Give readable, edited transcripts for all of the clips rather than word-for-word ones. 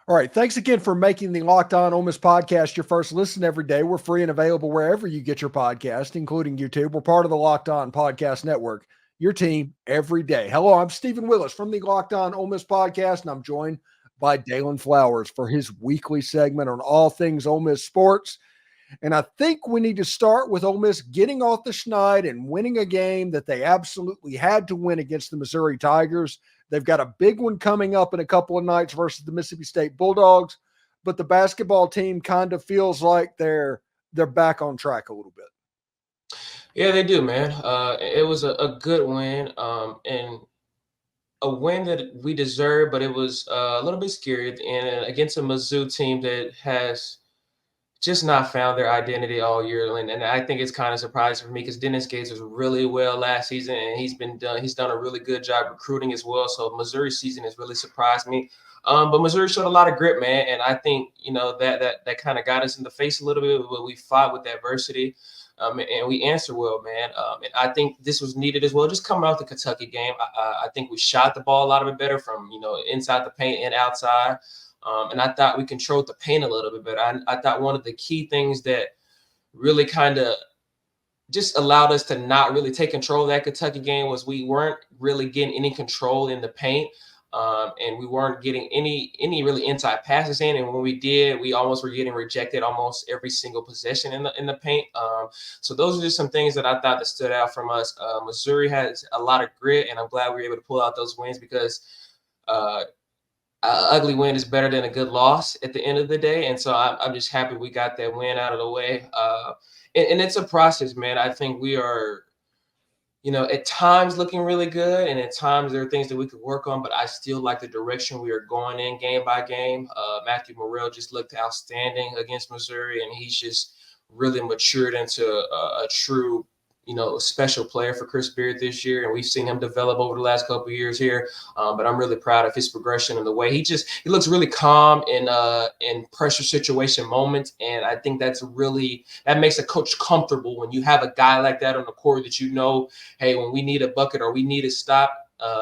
All right. Thanks again for making the Locked On Ole Miss podcast your first listen every day. We're free and available wherever you get your podcast, including YouTube. We're part of the Locked On Podcast Network, your team every day. Hello, I'm Stephen Willis from the Locked On Ole Miss podcast, and I'm joined by Daylan Flowers for his weekly segment on all things Ole Miss sports. And I think we need to start with Ole Miss getting off the schneid and winning a game that they absolutely had to win against the Missouri Tigers. They've got a big one coming up in a couple of nights versus the Mississippi State Bulldogs, but the basketball team kind of feels like they're back on track a little bit. Yeah, they do, man. It was a good win, and a win that we deserved, but it was a little bit scary and against a Mizzou team that has just not found their identity all year. And I think it's kind of surprising for me because Dennis Gates was really well last season, and he's done a really good job recruiting as well. So Missouri's season has really surprised me. But Missouri showed a lot of grit, man, and I think that kind of got us in the face a little bit. But we fought with adversity. And we answered well, man. And I think this was needed as well. Just coming off the Kentucky game, I think we shot the ball a lot of it better from inside the paint and outside. And I thought we controlled the paint a little bit better. I thought one of the key things that really kind of just allowed us to not really take control of that Kentucky game was we weren't really getting any control in the paint. And we weren't getting any really inside passes in. And when we did, we almost were getting rejected almost every single possession in the paint. So those are just some things that I thought that stood out from us. Missouri has a lot of grit, and I'm glad we were able to pull out those wins because an ugly win is better than a good loss at the end of the day. And so I'm just happy we got that win out of the way. And it's a process, man. I think we are at times looking really good, and at times there are things that we could work on, but I still like the direction we are going in game by game. Matthew Morrell just looked outstanding against Missouri, and he's just really matured into a true, special player for Chris Beard this year, and we've seen him develop over the last couple of years here. But I'm really proud of his progression and the way he looks really calm in pressure situation moments, and I think that makes a coach comfortable when you have a guy like that on the court that hey, when we need a bucket or we need a stop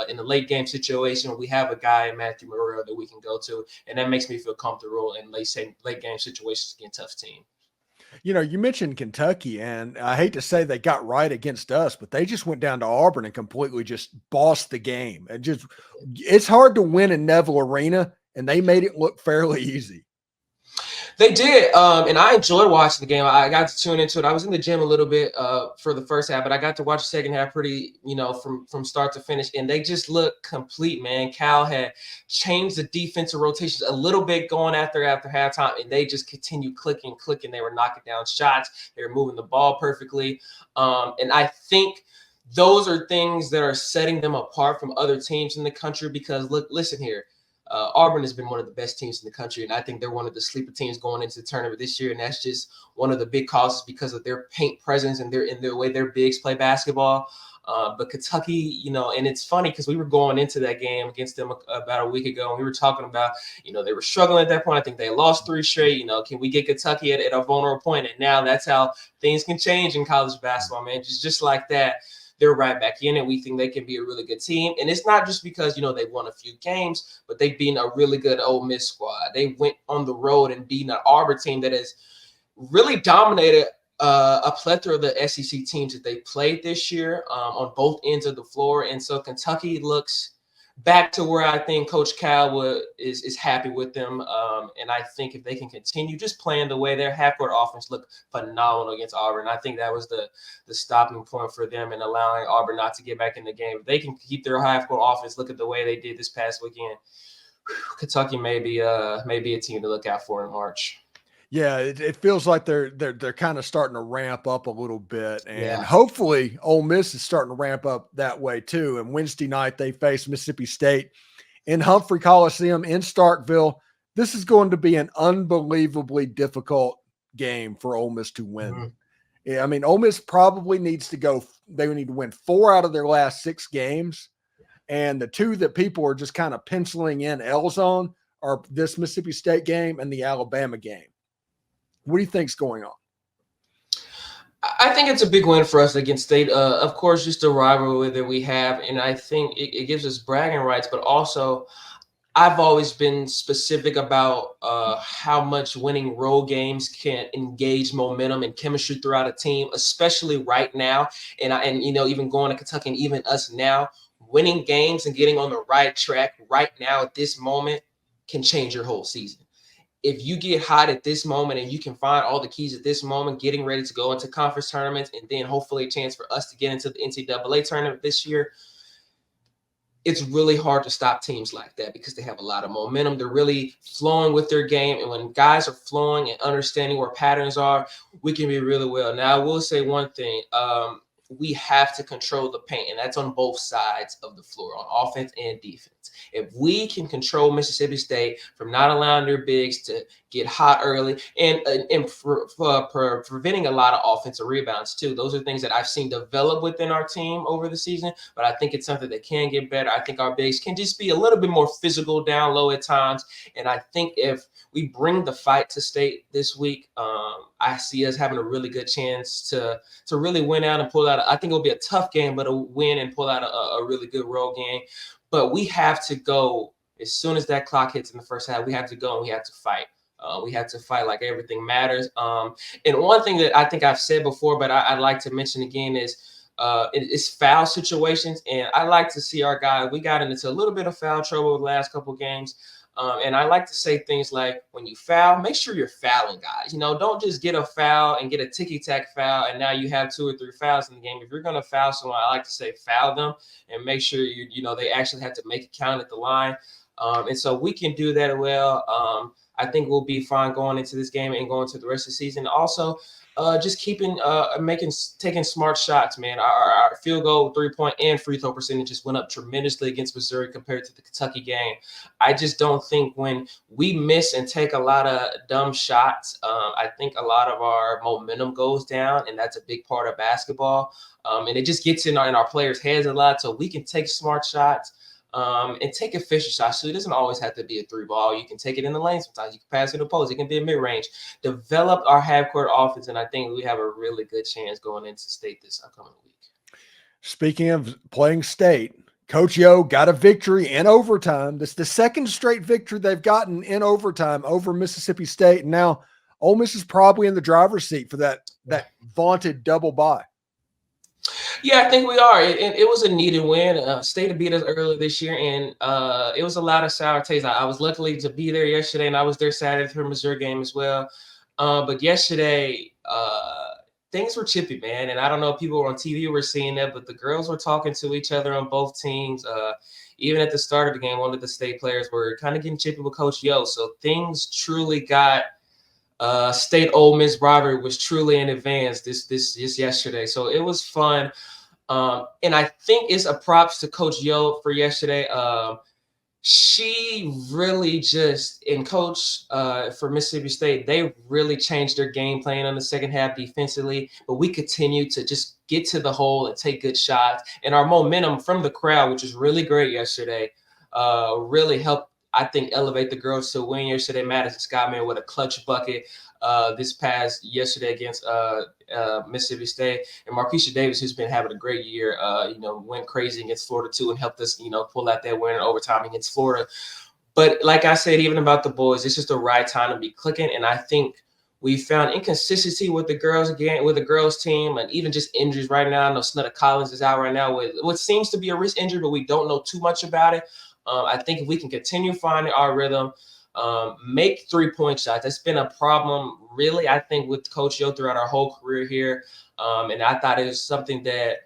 in the late game situation, we have a guy in Matthew Morrell that we can go to, and that makes me feel comfortable in late game situations against tough team. You mentioned Kentucky, and I hate to say they got right against us, but they just went down to Auburn and completely just bossed the game. It's hard to win in Neville Arena, and they made it look fairly easy. They did, and I enjoyed watching the game. I got to tune into it. I was in the gym a little bit for the first half, but I got to watch the second half pretty, from start to finish, and they just looked complete, man. Cal had changed the defensive rotations a little bit going after halftime, and they just continued clicking. They were knocking down shots. They were moving the ball perfectly, and I think those are things that are setting them apart from other teams in the country because, listen here. Auburn has been one of the best teams in the country, and I think they're one of the sleeper teams going into the tournament this year, and that's just one of the big causes because of their paint presence and their way their bigs play basketball. But Kentucky, and it's funny because we were going into that game against them about a week ago, and we were talking about, they were struggling at that point. I think they lost 3 straight. Can we get Kentucky at a vulnerable point? And now that's how things can change in college basketball, man. Just like that. They're right back in it. We think they can be a really good team. And it's not just because, they've won a few games, but they've been a really good Ole Miss squad. They went on the road and beat an Auburn team that has really dominated a plethora of the SEC teams that they played this year on both ends of the floor. And so Kentucky looks back to where I think Coach Cal is happy with them. And I think if they can continue just playing the way their half-court offense looked phenomenal against Auburn, I think that was the stopping point for them and allowing Auburn not to get back in the game. If they can keep their half-court offense, look at the way they did this past weekend, Kentucky may be a team to look out for in March. Yeah, it feels like they're kind of starting to ramp up a little bit, and hopefully Ole Miss is starting to ramp up that way too. And Wednesday night they face Mississippi State in Humphrey Coliseum in Starkville. This is going to be an unbelievably difficult game for Ole Miss to win. Mm-hmm. Yeah, I mean, Ole Miss probably needs to go. They need to win 4 out of their last 6 games, and the 2 that people are just kind of penciling in L's on are this Mississippi State game and the Alabama game. What do you think's going on? I think it's a big win for us against State. Of course, just the rivalry that we have, and I think it gives us bragging rights, but also I've always been specific about how much winning road games can engage momentum and chemistry throughout a team, especially right now. And even going to Kentucky and even us now, winning games and getting on the right track right now at this moment can change your whole season. If you get hot at this moment and you can find all the keys at this moment, getting ready to go into conference tournaments and then hopefully a chance for us to get into the NCAA tournament this year, it's really hard to stop teams like that because they have a lot of momentum. They're really flowing with their game. And when guys are flowing and understanding where patterns are, we can be really well. Now, I will say one thing. We have to control the paint, and that's on both sides of the floor, on offense and defense. If we can control Mississippi State from not allowing their bigs to get hot early and for preventing a lot of offensive rebounds too, those are things that I've seen develop within our team over the season, but I think it's something that can get better. I think our bigs can just be a little bit more physical down low at times, and I think if we bring the fight to State this week, I see us having a really good chance to really win out and pull out. I think it'll be a tough game, but a win and pull out a really good road game. But we have to go as soon as that clock hits in the first half. We have to go and we have to fight. We have to fight like everything matters. And one thing that I think I've said before, but I'd like to mention again is it's foul situations. And I like to see our guys. We got into a little bit of foul trouble the last couple of games. And I like to say things like, when you foul, make sure you're fouling guys. Don't just get a foul and get a ticky-tack foul, and now you have 2 or 3 fouls in the game. If you're going to foul someone, I like to say foul them and make sure they actually have to make it count at the line. And so we can do that well. I think we'll be fine going into this game and going to the rest of the season. Also, just taking smart shots, man. Our field goal, 3-point, and free throw percentages went up tremendously against Missouri compared to the Kentucky game. I just don't think when we miss and take a lot of dumb shots, I think a lot of our momentum goes down, and that's a big part of basketball. And it just gets in our players' heads a lot, so we can take smart shots. And take efficient shots. So it doesn't always have to be a 3 ball. You can take it in the lane sometimes. You can pass it to the post. It can be a mid-range. Develop our half-court offense, and I think we have a really good chance going into State this upcoming week. Speaking of playing State, Coach Yo got a victory in overtime. This is the second straight victory they've gotten in overtime over Mississippi State. And now Ole Miss is probably in the driver's seat for that vaunted double bye. Yeah, I think we are. It was a needed win. State beat us earlier this year, and it was a lot of sour taste. I was lucky to be there yesterday, and I was there Saturday for the Missouri game as well. But yesterday, things were chippy, man. And I don't know if people on TV were seeing that, but the girls were talking to each other on both teams. Even at the start of the game, one of the State players were kind of getting chippy with Coach Yo. So things truly got State Ole Miss rivalry was truly in advance this yesterday. So it was fun. And I think it's a props to Coach Yo for yesterday. She really and Coach for Mississippi State, they really changed their game plan on the second half defensively. But we continue to just get to the hole and take good shots. And our momentum from the crowd, which was really great yesterday, really helped, I think, elevate the girls to win yesterday. Madison Scottman with a clutch bucket yesterday against Mississippi State. And Marquisha Davis, who's been having a great year, went crazy against Florida too and helped us, pull out that win in overtime against Florida. But like I said, even about the boys, it's just the right time to be clicking. And I think we found inconsistency with the girls team, and even just injuries right now. I know Snutta Collins is out right now with what seems to be a wrist injury, but we don't know too much about it. I think if we can continue finding our rhythm, make 3-point shots. That's been a problem, really, I think, with Coach Yo throughout our whole career here. And I thought it was something that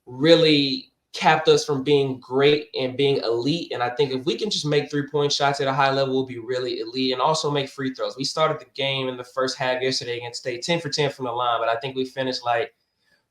really kept us from being great and being elite. And I think if we can just make 3-point shots at a high level, we'll be really elite, and also make free throws. We started the game in the first half yesterday against State 10 for 10 from the line, but I think we finished like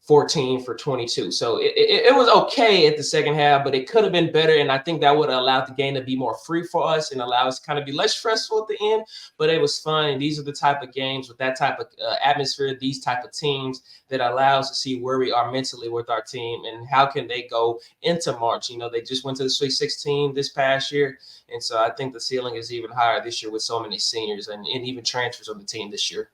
14 for 22. So it was okay at the second half, but it could have been better. And I think that would have allowed the game to be more free for us and allow us to kind of be less stressful at the end. But it was fun. And these are the type of games with that type of atmosphere, these type of teams that allow us to see where we are mentally with our team and how can they go into March. They just went to the Sweet 16 this past year. And so I think the ceiling is even higher this year with so many seniors and even transfers on the team this year.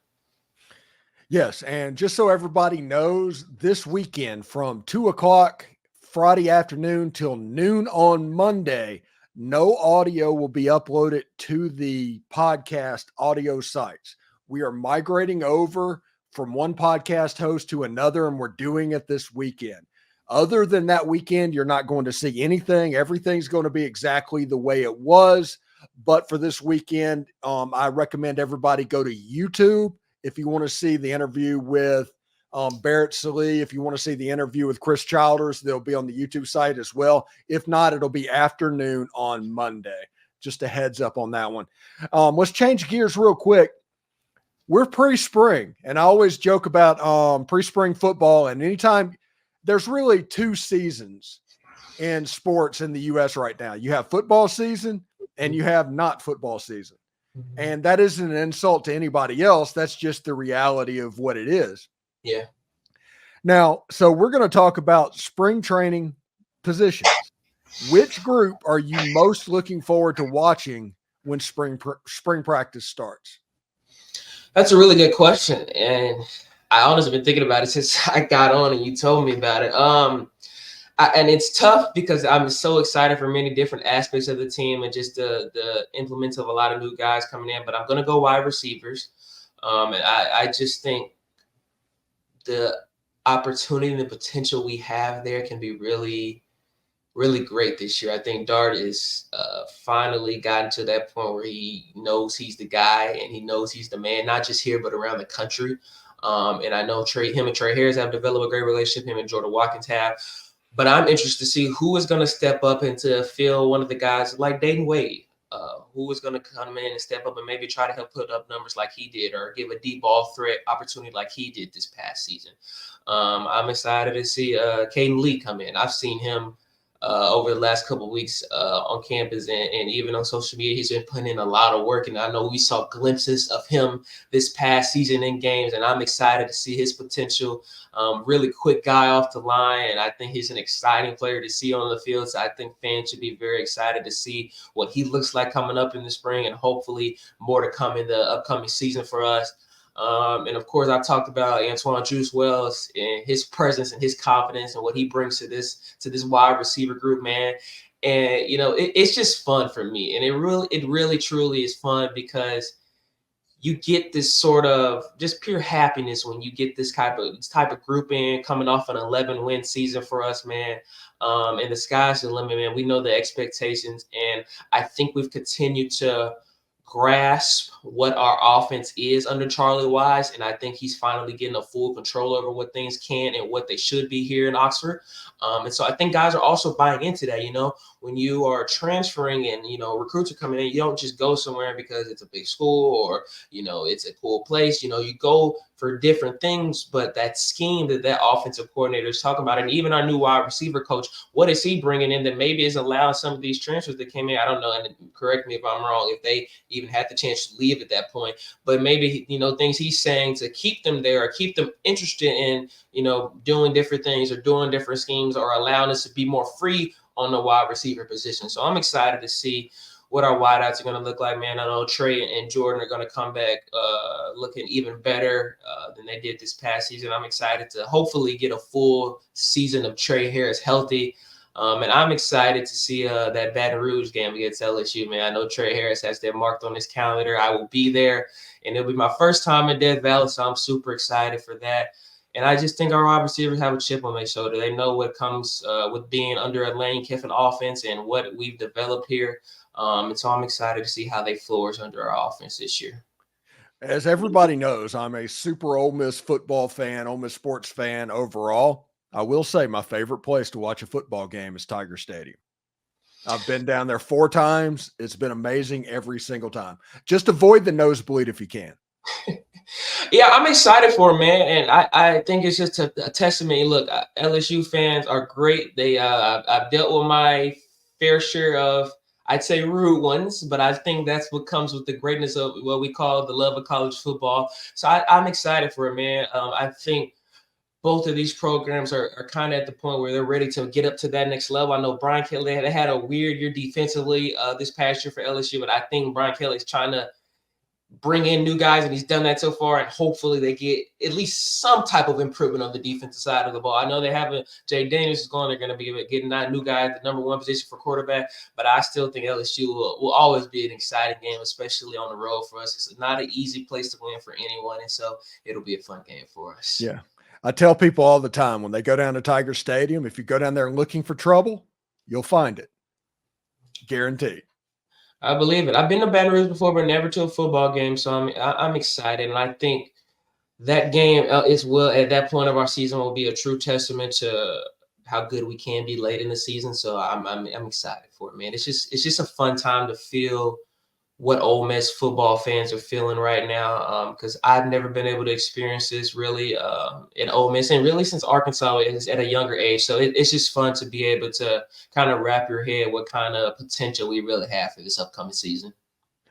Yes, and just so everybody knows, this weekend from 2 o'clock Friday afternoon till noon on Monday, No audio will be uploaded to the podcast audio sites. We are migrating over from one podcast host to another, and we're doing it this weekend. Other than that weekend, you're not going to see anything. Everything's going to be exactly the way it was. But for this weekend, I recommend everybody go to YouTube if you want to see the interview with Barrett Salee. If you want to see the interview with Chris Childers, they'll be on the YouTube site as well. If not, it'll be afternoon on Monday. Just a heads up on that one. Let's change gears real quick. We're pre-spring, and I always joke about pre-spring football. And anytime there's really two seasons in sports in the U.S. right now. You have football season and you have not football season. And that isn't an insult to anybody else. That's just the reality of what it is. Yeah. Now, so we're going to talk about spring training positions. Which group are you most looking forward to watching when spring practice starts? That's a really good question. And I honestly been thinking about it since I got on and you told me about it. And it's tough because I'm so excited for many different aspects of the team and just the implements of a lot of new guys coming in. But I'm going to go wide receivers. And I just think the opportunity and the potential we have there can be really, really great this year. I think Dart is finally gotten to that point where he knows he's the guy and he knows he's the man, not just here, but around the country. And I know him and Trey Harris have developed a great relationship. Him and Jordan Watkins have. But I'm interested to see who is going to step up and to fill one of the guys like Dayton Wade, who is going to come in and step up and maybe try to help put up numbers like he did or give a deep ball threat opportunity like he did this past season. I'm excited to see Caden Lee come in. I've seen him over the last couple of weeks on campus and even on social media. He's been putting in a lot of work, and I know we saw glimpses of him this past season in games, and I'm excited to see his potential. Really quick guy off the line, and I think he's an exciting player to see on the field. So I think fans should be very excited to see what he looks like coming up in the spring, and hopefully more to come in the upcoming season for us. And of course, I've talked about Antoine Juice Wells and his presence and his confidence and what he brings to this wide receiver group, man. And it's just fun for me, and it really truly is fun because you get this sort of just pure happiness when you get this type of group in coming off an 11-win season for us, man. And the sky's the limit, man. We know the expectations, and I think we've continued to grasp what our offense is under Charlie Wise, and I think he's finally getting a full control over what things can and what they should be here in Oxford. And so I think guys are also buying into that. When you are transferring and recruits are coming in, you don't just go somewhere because it's a big school or it's a cool place. You go for different things, but that scheme that offensive coordinator is talking about, and even our new wide receiver coach, what is he bringing in that maybe is allowing some of these transfers that came in? I don't know, and correct me if I'm wrong, if they even had the chance to leave at that point, but maybe things he's saying to keep them there or keep them interested in doing different things or doing different schemes or allowing us to be more free on the wide receiver position. So I'm excited to see what our wideouts are going to look like, man. I know Trey and Jordan are going to come back looking even better than they did this past season. I'm excited to hopefully get a full season of Trey Harris healthy. And I'm excited to see that Baton Rouge game against LSU, man. I know Trey Harris has that marked on his calendar. I will be there, and it'll be my first time in Death Valley, so I'm super excited for that. And I just think our wide receivers have a chip on their shoulder. They know what comes with being under a Lane Kiffin offense and what we've developed here. And so I'm excited to see how they flourish under our offense this year. As everybody knows, I'm a super Ole Miss football fan, Ole Miss sports fan overall. I will say my favorite place to watch a football game is Tiger Stadium. I've been down there 4 times. It's been amazing every single time. Just avoid the nosebleed if you can. Yeah, I'm excited for him, man. And I think it's just a testament. Look, LSU fans are great. I've dealt with my fair share of, I'd say, rude ones, but I think that's what comes with the greatness of what we call the love of college football. So I'm excited for it, man. I think both of these programs are kind of at the point where they're ready to get up to that next level. I know Brian Kelly had a weird year defensively this past year for LSU, but I think Brian Kelly's trying to bring in new guys, and he's done that so far, and hopefully they get at least some type of improvement on the defensive side of the ball. I know they haven't. Jay Daniels is going. They're going to be getting that new guy at the number one position for quarterback, but I still think LSU will always be an exciting game, especially on the road for us. It's not an easy place to win for anyone, and so it'll be a fun game for us. Yeah. I tell people all the time when they go down to Tiger Stadium, if you go down there looking for trouble, you'll find it. Guaranteed. I believe it. I've been to Baton Rouge before, but never to a football game, so I'm excited, and I think that game as well at that point of our season will be a true testament to how good we can be late in the season. So I'm excited for it, man. It's just a fun time to feel what Ole Miss football fans are feeling right now, because I've never been able to experience this really in Ole Miss, and really since Arkansas is at a younger age. So it's just fun to be able to kind of wrap your head what kind of potential we really have for this upcoming season.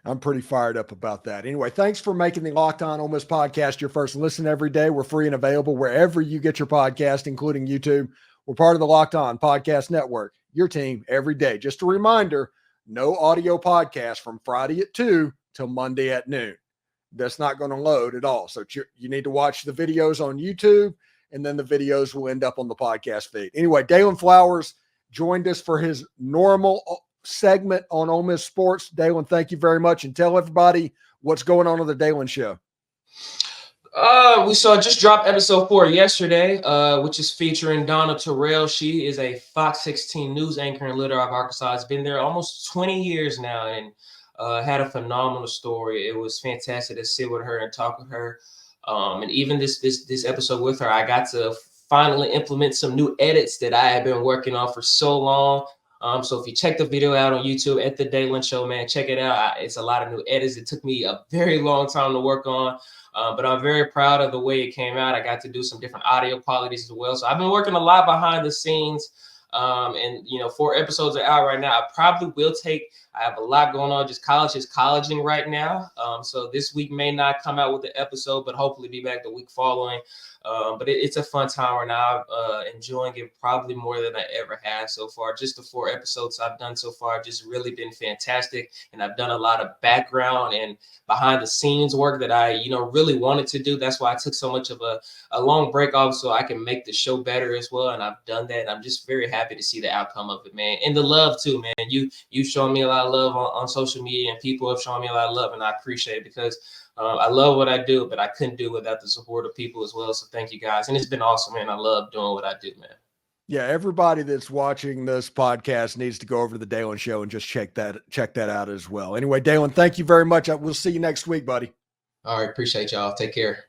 I'm pretty fired up about that. Anyway, thanks for making the Locked On Ole Miss podcast your first listen every day. We're free and available wherever you get your podcast, including YouTube. We're part of the Locked On Podcast Network, your team every day. Just a reminder, no audio podcast from Friday at 2 till Monday at noon. That's not going to load at all. So you need to watch the videos on YouTube, and then the videos will end up on the podcast feed. Anyway, Daylan Flowers joined us for his normal segment on Ole Miss Sports. Daylan, thank you very much, and tell everybody what's going on the Dalen Show. We just dropped episode 4 yesterday, which is featuring Donna Terrell. She is a Fox 16 news anchor in Little Rock, Arkansas. Has been there almost 20 years now, and had a phenomenal story. It was fantastic to sit with her and talk with her. And even this episode with her, I got to finally implement some new edits that I have been working on for so long. So if you check the video out on YouTube at the Daylan Show, man, check it out. It's a lot of new edits. It took me a very long time to work on, but I'm very proud of the way it came out. I got to do some different audio qualities as well. So I've been working a lot behind the scenes, and 4 episodes are out right now. I probably will I have a lot going on. Just college is colleging right now. So this week may not come out with the episode, but hopefully be back the week following. But it's a fun time right now. Enjoying it probably more than I ever have so far. Just the 4 episodes I've done so far have just really been fantastic. And I've done a lot of background and behind the scenes work that I, really wanted to do. That's why I took so much of a long break off so I can make the show better as well. And I've done that. And I'm just very happy to see the outcome of it, man. And the love too, man. You've shown me a lot of love on social media, and people have shown me a lot of love, and I appreciate it because I love what I do, but I couldn't do it without the support of people as well. So thank you guys. And it's been awesome, man. I love doing what I do, man. Yeah, everybody that's watching this podcast needs to go over to the Dalen Show and just check that out as well. Anyway, Dalen, thank you very much. We'll see you next week, buddy. All right. Appreciate y'all. Take care.